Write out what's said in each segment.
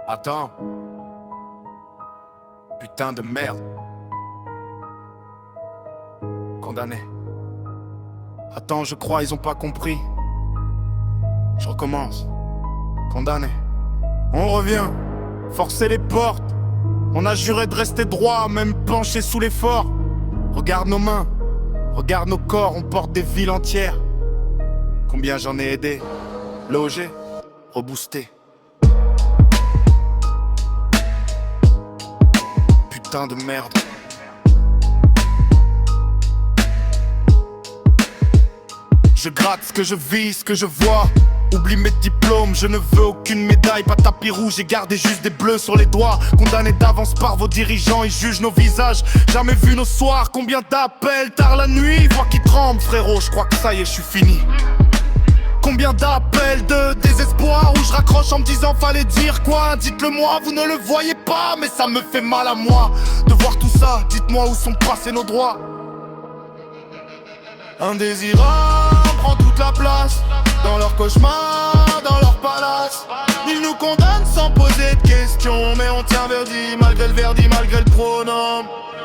Attends. Putain de merde. Condamné. Attends, je crois ils ont pas compris. Je recommence. Condamné. On revient. Forcer les portes. On a juré de rester droit, même penché sous l'effort. Regarde nos mains. Regarde nos corps, on porte des villes entières. Combien j'en ai aidé. Logé. Reboosté. Putain de merde. Je gratte ce que je vis, ce que je vois. Oublie mes diplômes, je ne veux aucune médaille. Pas tapis rouge, j'ai gardé juste des bleus sur les doigts. Condamnés d'avance par vos dirigeants, ils jugent nos visages. Jamais vu nos soirs, combien d'appels tard la nuit. Voix qui tremble frérot, je crois que ça y est, je suis fini. Combien d'appels de désespoir où je raccroche en me disant fallait dire quoi. Dites-le moi, vous ne le voyez pas, mais ça me fait mal à moi de voir tout ça, dites-moi où sont passés nos droits. Indésirable prend toute la place dans leur cauchemar, dans leur palace. Ils nous condamnent sans poser de questions, mais on tient verdi malgré le verdi, malgré le pronom.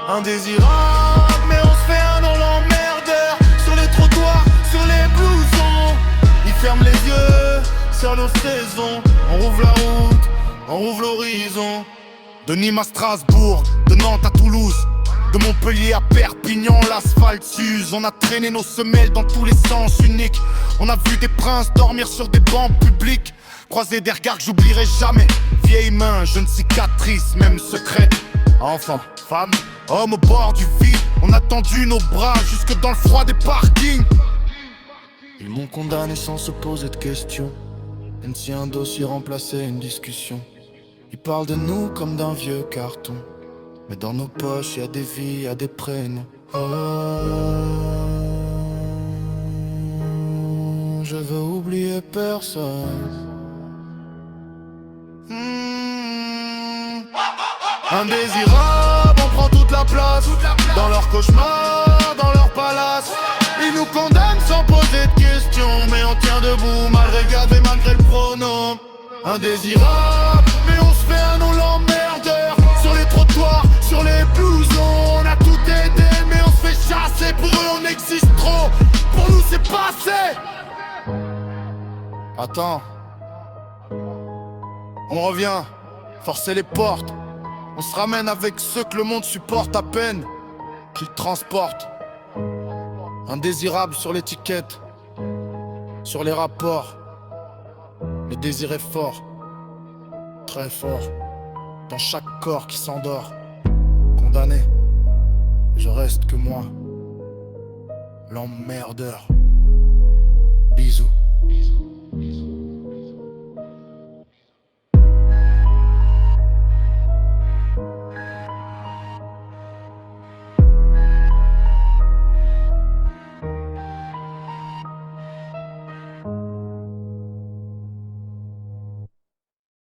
Indésirable, mais on se fait un nom l'emmerdeur. Sur les trottoirs, sur les blousons. Ils ferment les yeux sur nos saisons. On rouvre la route, on rouvre l'horizon. De Nîmes à Strasbourg, de Nantes à Toulouse. De Montpellier à Perpignan, l'asphalte s'use. On a traîné nos semelles dans tous les sens uniques. On a vu des princes dormir sur des bancs publics. Croiser des regards que j'oublierai jamais. Vieilles mains, jeunes cicatrices, même secrètes. Enfants, femmes, hommes au bord du vide. On a tendu nos bras jusque dans le froid des parkings. Ils m'ont condamné sans se poser de questions. Même si un dossier remplaçait une discussion. Ils parlent de nous comme d'un vieux carton. Mais dans nos poches y'a des vies, y'a des prénoms. Oh, je veux oublier personne. Indésirable, on prend toute la place. Dans leur cauchemar, dans leur palace. Ils nous condamnent sans poser de questions, mais on tient debout malgré le gaz et malgré le pronom. Indésirable, mais on se fait un nom l'emmerdeur. Sur les trottoirs, sur les blousons. On a tout aidé, mais on se fait chasser. Pour eux on existe trop, pour nous c'est pas assez. Attends. On revient, forcer les portes. On se ramène avec ceux que le monde supporte à peine, qu'ils transportent. Indésirable sur l'étiquette, sur les rapports. Le désir est fort, très fort, dans chaque corps qui s'endort. Condamné, je reste que moi, l'emmerdeur. Bisous.